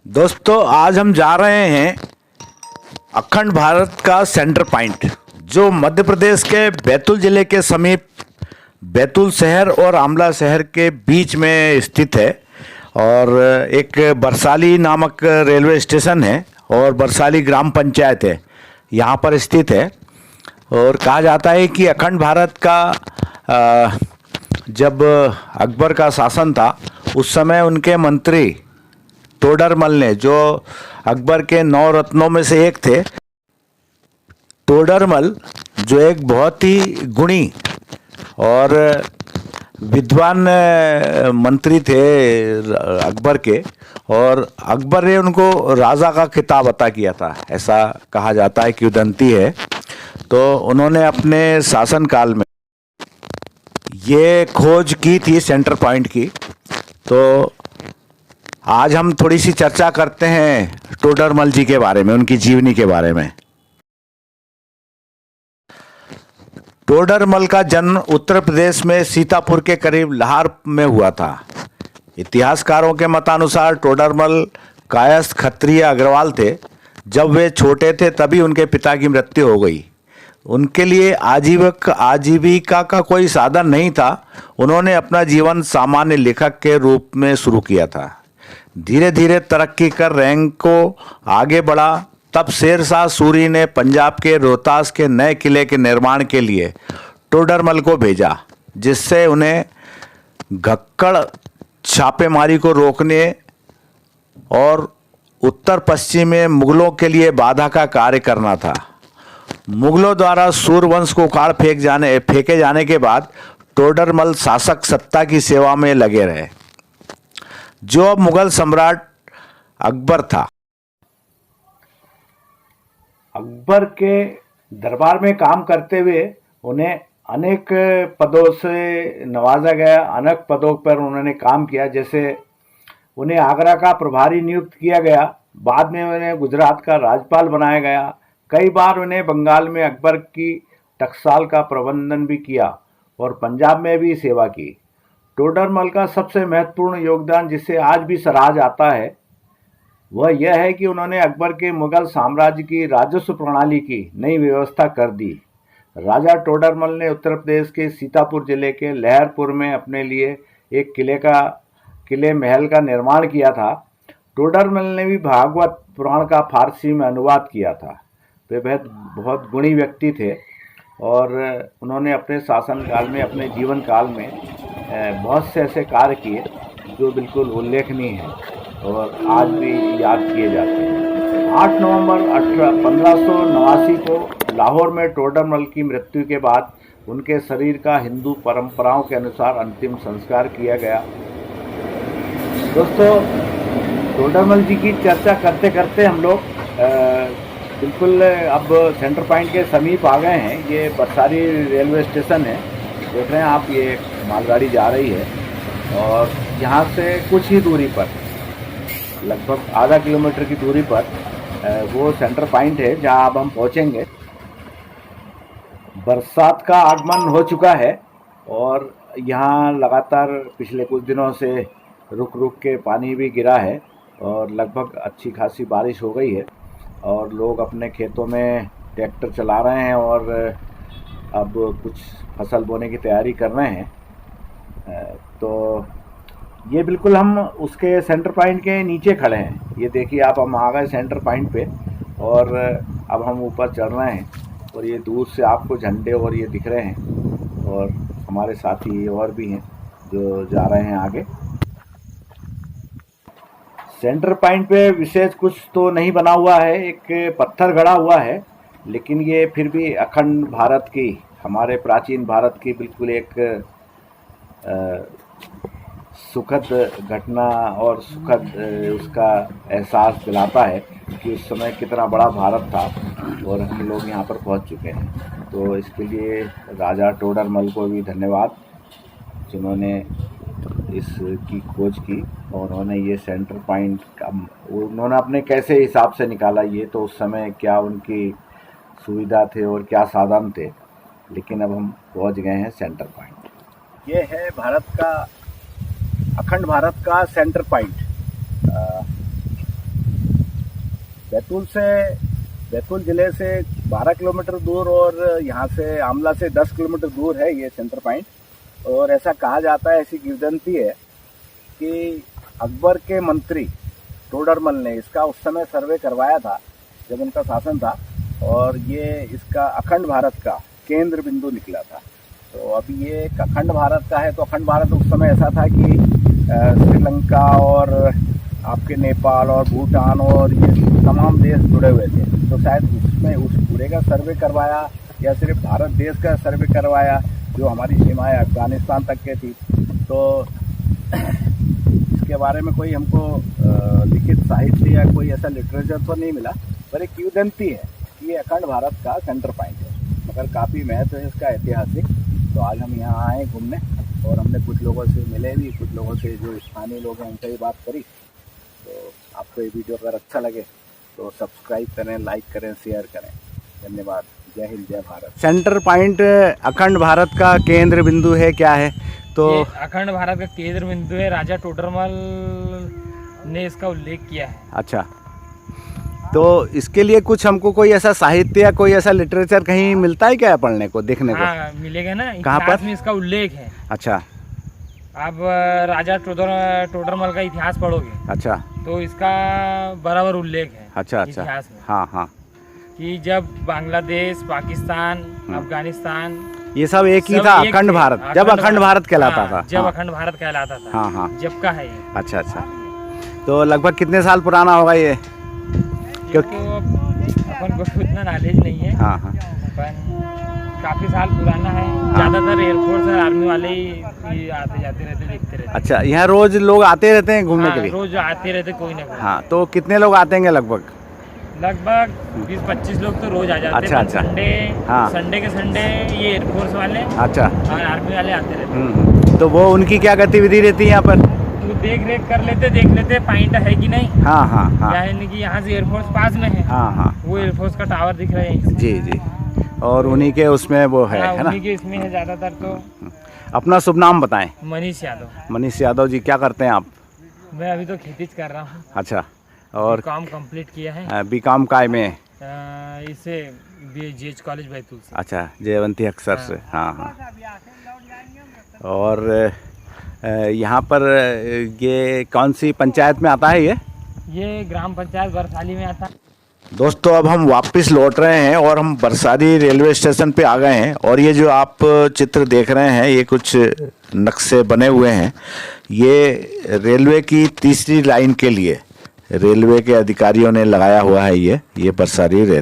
दोस्तों, आज हम जा रहे हैं अखंड भारत का सेंटर पॉइंट, जो मध्य प्रदेश के बैतूल जिले के समीप बैतूल शहर और आमला शहर के बीच में स्थित है। और एक बरसाली नामक रेलवे स्टेशन है और बरसाली ग्राम पंचायत है, यहाँ पर स्थित है। और कहा जाता है कि अखंड भारत का जब अकबर का शासन था, उस समय उनके मंत्री टोडरमल ने, जो अकबर के 9 रत्नों में से एक थे, टोडरमल जो एक बहुत ही गुणी और विद्वान मंत्री थे अकबर के, और अकबर ने उनको राजा का खिताब अता किया था, ऐसा कहा जाता है, किंवदंती है। तो उन्होंने अपने शासनकाल में ये खोज की थी सेंटर पॉइंट की। तो आज हम थोड़ी सी चर्चा करते हैं टोडरमल जी के बारे में, उनकी जीवनी के बारे में। टोडरमल का जन्म उत्तर प्रदेश में सीतापुर के करीब लाहौर में हुआ था। इतिहासकारों के मतानुसार टोडरमल कायस्थ क्षत्रिय अग्रवाल थे। जब वे छोटे थे तभी उनके पिता की मृत्यु हो गई। उनके लिए आजीविका का कोई साधन नहीं था। उन्होंने अपना जीवन सामान्य लेखक के रूप में शुरू किया था। धीरे धीरे तरक्की कर रैंक को आगे बढ़ा। तब शेरशाह सूरी ने पंजाब के रोहतास के नए किले के निर्माण के लिए टोडरमल को भेजा, जिससे उन्हें घक्कड़ छापेमारी को रोकने और उत्तर पश्चिम में मुगलों के लिए बाधा का कार्य करना था। मुगलों द्वारा सूरवंश को उखाड़ फेंके जाने के बाद टोडरमल शासक सत्ता की सेवा में लगे रहे, जो अब मुगल सम्राट अकबर था। अकबर के दरबार में काम करते हुए उन्हें अनेक पदों से नवाजा गया। अनेक पदों पर उन्होंने काम किया, जैसे उन्हें आगरा का प्रभारी नियुक्त किया गया। बाद में उन्हें गुजरात का राज्यपाल बनाया गया। कई बार उन्हें बंगाल में अकबर की टकसाल का प्रबंधन भी किया और पंजाब में भी सेवा की। टोडरमल का सबसे महत्वपूर्ण योगदान, जिसे आज भी सराहा जाता है, वह यह है कि उन्होंने अकबर के मुगल साम्राज्य की राजस्व प्रणाली की नई व्यवस्था कर दी। राजा टोडरमल ने उत्तर प्रदेश के सीतापुर जिले के लहरपुर में अपने लिए एक किले महल का निर्माण किया था। टोडरमल ने भी भागवत पुराण का फारसी में अनुवाद किया था। वे बहुत गुणी व्यक्ति थे और उन्होंने अपने शासनकाल में, अपने जीवन काल में बहुत से ऐसे कार्य किए जो बिल्कुल उल्लेखनीय हैं और आज भी याद किए जाते हैं। 8 नवंबर 1589 को लाहौर में टोडरमल की मृत्यु के बाद उनके शरीर का हिंदू परंपराओं के अनुसार अंतिम संस्कार किया गया। दोस्तों, टोडरमल जी की चर्चा करते करते हम लोग बिल्कुल अब सेंटर पॉइंट के समीप आ गए हैं। ये बरसाली रेलवे स्टेशन है, देख रहे हैं आप, ये मालगाड़ी जा रही है और यहाँ से कुछ ही दूरी पर, लगभग आधा किलोमीटर की दूरी पर वो सेंटर पॉइंट है जहाँ अब हम पहुँचेंगे। बरसात का आगमन हो चुका है और यहाँ लगातार पिछले कुछ दिनों से रुक रुक के पानी भी गिरा है और लगभग अच्छी खासी बारिश हो गई है और लोग अपने खेतों में ट्रैक्टर चला रहे हैं और अब कुछ फसल बोने की तैयारी कर रहे हैं। तो ये बिल्कुल हम उसके सेंटर पॉइंट के नीचे खड़े हैं। ये देखिए आप, हम आ गए सेंटर पॉइंट पे और अब हम ऊपर चढ़ रहे हैं और ये दूर से आपको झंडे और ये दिख रहे हैं और हमारे साथी और भी हैं जो जा रहे हैं आगे। सेंटर पॉइंट पे विशेष कुछ तो नहीं बना हुआ है, एक पत्थर गड़ा हुआ है, लेकिन ये फिर भी अखंड भारत की, हमारे प्राचीन भारत की बिल्कुल एक सुखद घटना और सुखद उसका एहसास दिलाता है कि उस समय कितना बड़ा भारत था और हम लोग यहाँ पर पहुँच चुके हैं। तो इसके लिए राजा टोडरमल को भी धन्यवाद, जिन्होंने इसकी खोज की और उन्होंने ये सेंटर पॉइंट का उन्होंने अपने कैसे हिसाब से निकाला, ये तो उस समय क्या उनकी सुविधा थे और क्या साधन थे, लेकिन अब हम पहुँच गए हैं सेंटर पॉइंट। ये है भारत का, अखंड भारत का सेंटर पॉइंट। बैतूल जिले से 12 किलोमीटर दूर और यहाँ से आमला से 10 किलोमीटर दूर है ये सेंटर पॉइंट। और ऐसा कहा जाता है, ऐसी किंवदंती है कि अकबर के मंत्री टोडरमल ने इसका उस समय सर्वे करवाया था जब उनका शासन था, और ये इसका अखंड भारत का केंद्र बिंदु निकला था। तो अभी ये एक अखंड भारत का है। तो अखंड भारत उस समय ऐसा था कि श्रीलंका और आपके नेपाल और भूटान और ये तमाम देश जुड़े हुए थे। तो शायद उसमें उस पूरे का सर्वे करवाया या सिर्फ भारत देश का सर्वे करवाया, जो हमारी सीमाएं अफगानिस्तान तक के थी। तो इसके बारे में कोई हमको लिखित साहित्य या कोई ऐसा लिटरेचर तो नहीं मिला, पर एक किंवदंती है कि ये अखंड भारत का सेंटर पॉइंट है, मगर काफ़ी महत्व है इसका ऐतिहासिक। तो आज हम यहाँ आए घूमने और हमने कुछ लोगों से मिले भी, कुछ लोगों से जो स्थानीय लोग हैं उनसे भी बात करी। तो आपको ये वीडियो अगर अच्छा लगे तो सब्सक्राइब करें, लाइक करें, शेयर करें। धन्यवाद। जय हिंद, जय भारत। सेंटर पॉइंट अखंड भारत का केंद्र बिंदु है, क्या है? तो ये अखंड भारत का केंद्र बिंदु है। राजा टोडरमल ने इसका उल्लेख किया है। अच्छा, तो इसके लिए कुछ हमको कोई ऐसा साहित्य या कोई ऐसा लिटरेचर कहीं मिलता है क्या पढ़ने को, देखने को? हाँ, मिलेगा ना। कहाँ पर? इतिहास में इसका उल्लेख है। अच्छा। आप राजा टोडरमल का इतिहास पढ़ोगे अच्छा। तो इसका बराबर उल्लेख है। अच्छा। इतिहास में हाँ हाँ, कि जब बांग्लादेश, पाकिस्तान, अफगानिस्तान ये सब एक ही था, अखंड भारत, जब अखंड भारत कहलाता था। जब अखंड भारत कहलाता था। हाँ हाँ, जब का है ये। अच्छा अच्छा। तो लगभग कितने साल पुराना होगा ये? क्योंकि अपन को इतना नॉलेज नहीं है। हाँ हाँ, अपन काफी साल पुराना है। ज्यादातर एयरफोर्स और आर्मी वाले ही आते जाते रहते, देखते रहते। अच्छा, यहाँ रोज लोग आते रहते हैं घूमने के लिए? रोज आते रहते कोई ना कोई। हाँ, तो कितने लोग आते हैं लगभग? 20-25 लोग तो रोज आ जाते हैं। अच्छा अच्छा। संडे के संडे ये एयरफोर्स वाले अच्छा और आर्मी वाले आते रहते हैं। तो वो उनकी क्या गतिविधि रहती है यहाँ पर? तो देख रेख कर लेते, देख लेते पॉइंट है कि नहीं। हाँ हाँ हाँ, यानी कि यहाँ से एयरफोर्स पास में है। हाँ हाँ, वो एयरफोर्स का टावर दिख रहा है। जी जी, और उन्हीं के उसमें वो है ना? उन्हीं के इसमें है ज्यादातर। तो अपना शुभ नाम बताएं। मनीष यादव। मनीष यादव जी, क्या करते हैं आप? मैं अभी तो खेती कर रहा हूँ। अच्छा, और काम कंप्लीट किया है। बीकॉम काय में? इसे जीएच कॉलेज बैतूल से। अच्छा, जयवंती अक्सर से। हाँ हाँ। और यहाँ पर ये कौन सी पंचायत में आता है ये ग्राम पंचायत बरसाली में आता है। दोस्तों, अब हम वापस लौट रहे हैं और हम बरसाली रेलवे स्टेशन पे आ गए हैं। और ये जो आप चित्र देख रहे हैं, ये कुछ नक्शे बने हुए हैं। ये रेलवे की तीसरी लाइन के लिए रेलवे के अधिकारियों ने लगाया हुआ है। ये बरसाली रेलवे